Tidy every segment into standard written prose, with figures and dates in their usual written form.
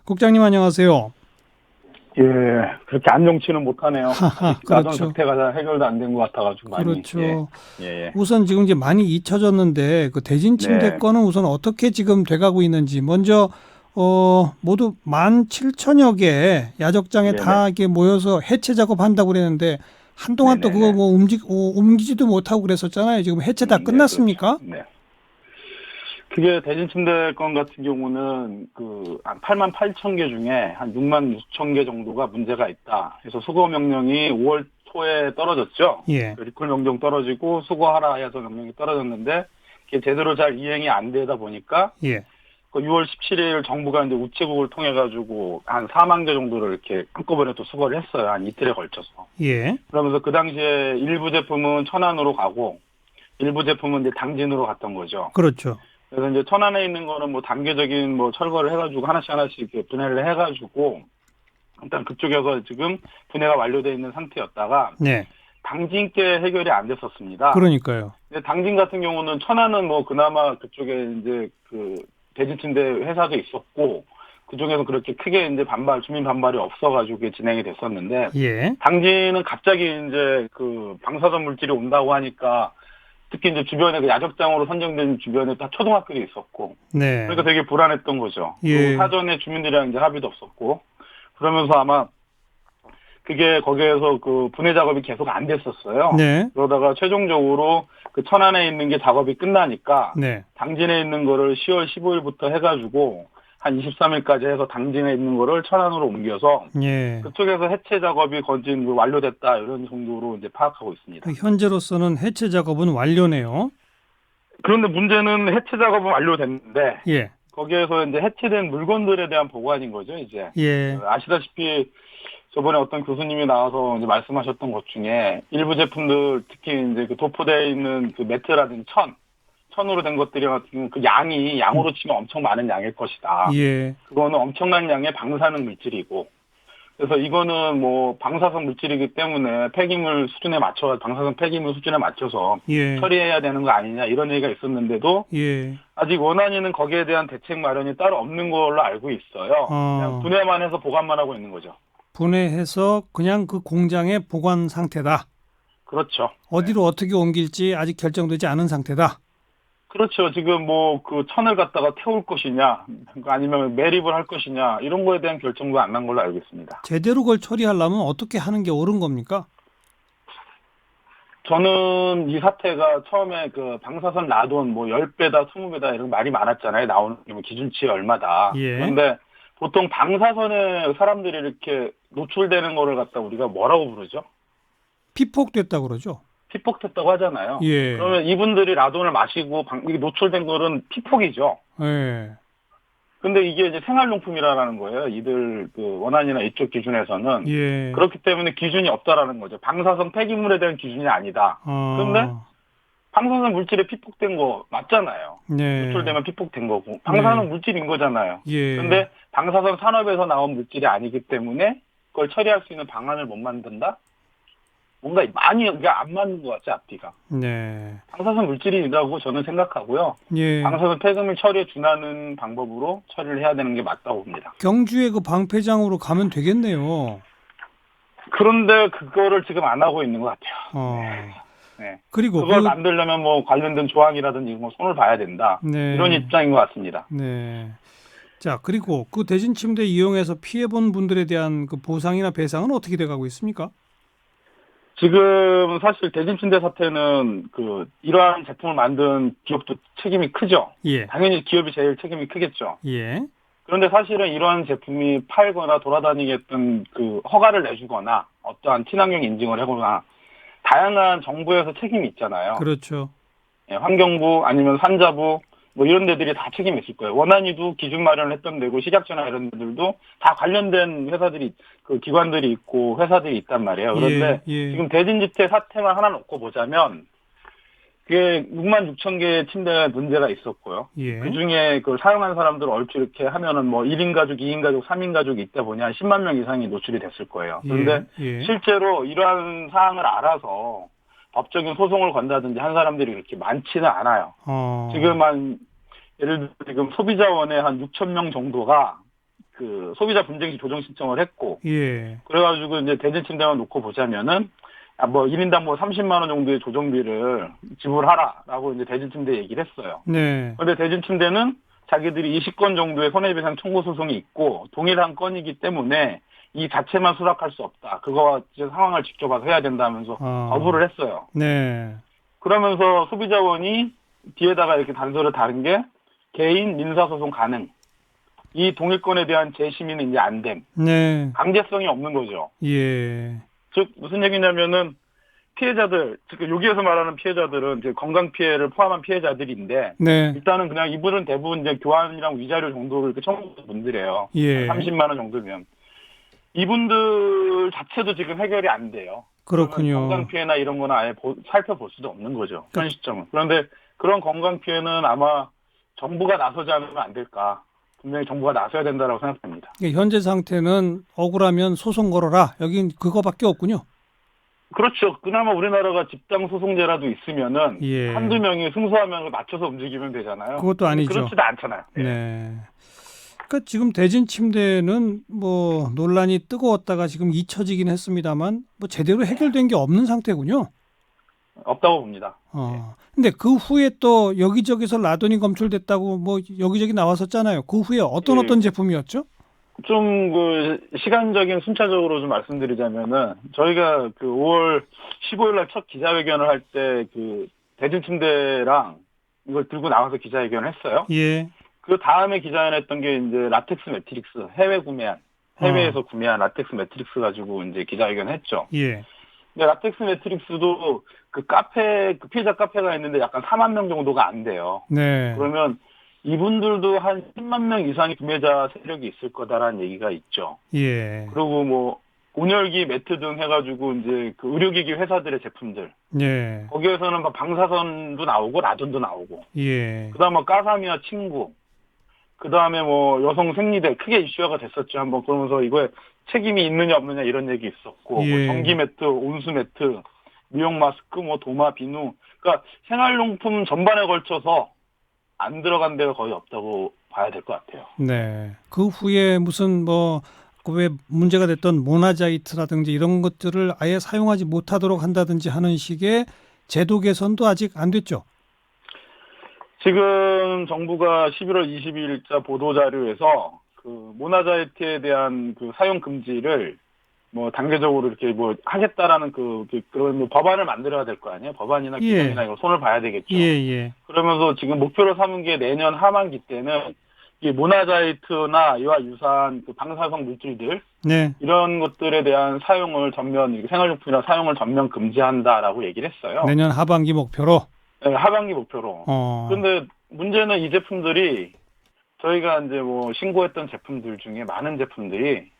국장님 안녕하세요. 예, 그렇게 안정치는 못하네요. 아직 나돈 그렇죠. 사태가 다 해결도 안 된 것 같아가지고 많이. 예, 그렇죠. 예, 예. 우선 지금 이제 많이 잊혀졌는데 그 대진 침대 네, 건은 우선 어떻게 지금 돼가고 있는지 먼저 모두 17,000여 개 야적장에 네, 네, 다 이렇게 모여서 해체 작업한다고 그랬는데 네, 한동안 또 네, 그거 네. 뭐 옮기지도 못하고 그랬었잖아요. 지금 해체 다 네, 그렇죠. 끝났습니까? 네. 그게 대진 침대 건 같은 경우는 한 8만 8천 개 중에 한 6만 6천 개 정도가 문제가 있다. 그래서 수거 명령이 5월 초에 떨어졌죠. 예, 리콜 명령 떨어지고 수거하라 해서 명령이 떨어졌는데 그게 제대로 잘 이행이 안 되다 보니까 예, 그 6월 17일 정부가 이제 우체국을 통해 가지고 한 4만 개 정도를 이렇게 한꺼번에 또 수거를 했어요. 한 이틀에 걸쳐서. 예. 그러면서 그 당시에 일부 제품은 천안으로 가고 일부 제품은 이제 당진으로 갔던 거죠. 그렇죠. 그래서 이제 천안에 있는 거는 뭐 단계적인 뭐 철거를 해가지고 하나씩 이렇게 분해를 해가지고 일단 그쪽에서 지금 분해가 완료되어 있는 상태였다가 네. 당진께 해결이 안 됐었습니다. 그러니까요. 근데 당진 같은 경우는 천안은 뭐 그나마 그쪽에 이제 그 대지침대 회사도 있었고 그중에서 그렇게 크게 이제 주민 반발이 없어가지고 그게 진행이 됐었는데 예, 당진은 갑자기 이제 그 방사선 물질이 온다고 하니까 특히 이제 주변에 그 야적장으로 선정된 주변에 다 초등학교도 있었고 네, 그러니까 되게 불안했던 거죠. 그리고 예, 사전에 주민들이랑 이제 합의도 없었고 그러면서 아마 그게 거기에서 그 분해 작업이 계속 안 됐었어요. 네, 그러다가 최종적으로 그 천안에 있는 게 작업이 끝나니까 네, 당진에 있는 거를 10월 15일부터 해가지고 한 23일까지 해서 당진에 있는 거를 천안으로 옮겨서 예. 그쪽에서 해체 작업이 완료됐다 이런 정도로 이제 파악하고 있습니다. 현재로서는 해체 작업은 완료네요. 그런데 문제는 해체 작업은 완료됐는데 예, 거기에서 이제 해체된 물건들에 대한 보관인 거죠, 이제. 예, 아시다시피 저번에 어떤 교수님이 나와서 이제 말씀하셨던 것 중에 일부 제품들 특히 이제 그 도포되어 있는 그 매트라든지 천으로 된 것들이 같은 경우 그 양으로 치면 엄청 많은 양일 것이다. 예, 그거는 엄청난 양의 방사능 물질이고 그래서 이거는 뭐 방사성 물질이기 때문에 방사성 폐기물 수준에 맞춰서 예, 처리해야 되는 거 아니냐 이런 얘기가 있었는데도 예, 아직 원안위는 거기에 대한 대책 마련이 따로 없는 걸로 알고 있어요. 그냥 어, 분해만 해서 보관만 하고 있는 거죠. 분해해서 그냥 그 공장에 보관 상태다. 그렇죠. 네. 어디로 어떻게 옮길지 아직 결정되지 않은 상태다. 그렇죠. 지금 뭐 그 천을 갖다가 태울 것이냐, 아니면 매립을 할 것이냐 이런 거에 대한 결정도 안 난 걸로 알고 있습니다. 제대로 그걸 처리하려면 어떻게 하는 게 옳은 겁니까? 저는 이 사태가 처음에 그 방사선 라돈 뭐 10배다 20배다 이런 말이 많았잖아요. 나오는 뭐 기준치에 얼마다. 예, 그런데 보통 방사선에 사람들이 이렇게 노출되는 거를 갖다 우리가 뭐라고 부르죠? 피폭됐다고 그러죠. 피폭됐다고 하잖아요. 예, 그러면 이분들이 라돈을 마시고 이게 노출된 거는 피폭이죠. 예, 근데 이게 이제 생활용품이라는 거예요. 이들 그 원안이나 이쪽 기준에서는. 예, 그렇기 때문에 기준이 없다라는 거죠. 방사선 폐기물에 대한 기준이 아니다. 그런데 어, 방사선 물질에 피폭된 거 맞잖아요. 네, 노출되면 피폭된 거고. 네, 방사선 물질인 거잖아요. 예, 근데 방사선 산업에서 나온 물질이 아니기 때문에 그걸 처리할 수 있는 방안을 못 만든다? 뭔가 많이 이게 안 맞는 것 같지, 앞뒤가. 네, 방사선 물질이라고 저는 생각하고요. 예. 방사선 폐기물 처리에 준하는 방법으로 처리를 해야 되는 게 맞다고 봅니다. 경주에 그 방패장으로 가면 되겠네요. 그런데 그거를 지금 안 하고 있는 것 같아요. 네. 어, 네. 그리고 그걸 만들려면 뭐 관련된 조항이라든지 뭐 손을 봐야 된다. 이런 네, 입장인 것 같습니다. 네. 자, 그리고 그 대진 침대 이용해서 피해본 분들에 대한 그 보상이나 배상은 어떻게 돼가고 있습니까? 지금 사실 대진침대 사태는 이러한 제품을 만든 기업도 책임이 크죠. 예, 당연히 기업이 제일 책임이 크겠죠. 예, 그런데 사실은 이러한 제품이 팔거나 돌아다니게 했던 그 허가를 내주거나 어떠한 친환경 인증을 하거나 다양한 정부에서 책임이 있잖아요. 그렇죠. 예, 환경부 아니면 산자부 뭐 이런 데들이 다 책임이 있을 거예요. 원안위도 기준 마련을 했던 데고 식약처나 이런 데들도 다 관련된 기관들이 있고 회사들이 있단 말이에요. 예, 그런데 예, 지금 대진지태 사태만 하나 놓고 보자면 그게 6만 6천 개의 침대에 문제가 있었고요. 그 예, 중에 그걸 사용한 사람들 얼추 이렇게 하면은 뭐 1인 가족, 2인 가족, 3인 가족이 있다 보니 한 10만 명 이상이 노출이 됐을 거예요. 예, 그런데 예, 실제로 이러한 사항을 알아서 법적인 소송을 건다든지 한 사람들이 그렇게 많지는 않아요. 어, 지금 예를 들어 지금 소비자원에 한 6천 명 정도가 그 소비자 분쟁시 조정 신청을 했고, 예. 그래가지고 이제 대진침대만 놓고 보자면은, 뭐 1인당 뭐 30만 원 정도의 조정비를 지불하라라고 이제 대진침대 얘기를 했어요. 네. 그런데 대진침대는 자기들이 20건 정도의 손해배상 청구 소송이 있고 동일한 건이기 때문에 이 자체만 수락할 수 없다. 그거와 이제 상황을 지켜봐서 해야 된다면서 거부를 했어요. 네. 그러면서 소비자원이 뒤에다가 이렇게 단서를 다른 게 개인 민사소송 가능. 이 동일권에 대한 재심의는 이제 안 됨. 네. 강제성이 없는 거죠. 예. 즉 무슨 얘기냐면은 피해자들, 즉 여기에서 말하는 피해자들은 이제 건강 피해를 포함한 피해자들인데 네. 일단은 그냥 이분은 대부분 이제 교환이랑 위자료 정도를 이렇게 청구하는 분들이에요. 예. 30만 원 정도면 이분들 자체도 지금 해결이 안 돼요. 그렇군요. 건강 피해나 이런 거는 아예 살펴볼 수도 없는 거죠. 현 시점은. 그런데 그런 건강 피해는 아마 정부가 나서지 않으면 안 될까. 분명히 정부가 나서야 된다고 생각합니다. 현재 상태는 억울하면 소송 걸어라. 여긴 그거밖에 없군요. 그렇죠. 그나마 우리나라가 집단 소송제라도 있으면은 예. 한두 명이 승소하면 맞춰서 움직이면 되잖아요. 그것도 아니죠. 그렇지도 않잖아요. 네. 그러니까 지금 대진 침대는 뭐 논란이 뜨거웠다가 지금 잊혀지긴 했습니다만 뭐 제대로 해결된 게 없는 상태군요. 없다고 봅니다. 근데 그 후에 또 여기저기서 라돈이 검출됐다고 뭐 여기저기 나왔었잖아요. 그 후에 어떤 제품이었죠? 좀 그 시간적인 순차적으로 좀 말씀드리자면은 저희가 그 5월 15일 날 첫 기자회견을 할 때 그 대진침대랑 이걸 들고 나와서 기자회견을 했어요. 예. 그 다음에 기자회견했던 게 이제 라텍스 매트릭스 해외에서 구매한 라텍스 매트릭스 가지고 이제 기자회견을 했죠. 예. 근데 라텍스 매트릭스도 그 피해자 카페가 있는데 약간 4만 명 정도가 안 돼요. 네. 그러면 이분들도 한 10만 명 이상의 구매자 세력이 있을 거다라는 얘기가 있죠. 예. 그리고 뭐 온열기 매트 등 해가지고 이제 그 의료기기 회사들의 제품들. 예. 거기에서는 막 방사선도 나오고 라돈도 나오고. 예. 그다음 뭐 가사미와 친구. 그다음에 뭐 여성 생리대 크게 이슈화가 됐었죠. 한번 그러면서 이거에 책임이 있느냐 없느냐 이런 얘기 있었고. 예. 뭐 전기 매트, 온수 매트, 미용 마스크, 뭐 도마, 비누. 그러니까 생활용품 전반에 걸쳐서 안 들어간 데가 거의 없다고 봐야 될 것 같아요. 네. 그 후에 무슨 뭐 그 왜 문제가 됐던 모나자이트라든지 이런 것들을 아예 사용하지 못하도록 한다든지 하는 식의 제도 개선도 아직 안 됐죠. 지금 정부가 11월 22일자 보도자료에서 그 모나자이트에 대한 그 사용 금지를 뭐 단계적으로 이렇게 뭐 하겠다라는 그런 뭐 법안을 만들어야 될 거 아니에요? 법안이나 규정이나 이거 손을 봐야 되겠죠. 예. 그러면서 지금 목표로 삼은 게 내년 하반기 때는 이 모나자이트나 이와 유사한 그 방사성 물질들 네. 이런 것들에 대한 사용을 생활용품이나 사용을 전면 금지한다라고 얘기를 했어요. 내년 하반기 목표로. 네, 하반기 목표로. 그런데 문제는 이 제품들이 저희가 이제 뭐 신고했던 제품들 중에 많은 제품들이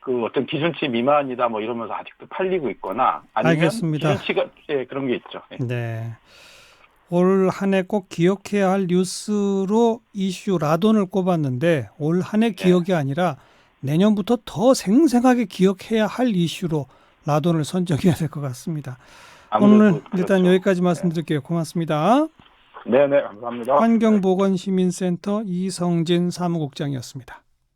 그 어떤 기준치 미만이다 뭐 이러면서 아직도 팔리고 있거나 아니면 알겠습니다. 기준치가 그런 게 있죠. 네. 올 한 해 꼭 기억해야 할 뉴스로 이슈 라돈을 꼽았는데 올 한 해 기억이 아니라 내년부터 더 생생하게 기억해야 할 이슈로 라돈을 선정해야 될 것 같습니다. 오늘 일단 그렇죠. 여기까지 말씀드릴게요. 고맙습니다. 네네, 감사합니다. 환경보건시민센터 이성진 사무국장이었습니다.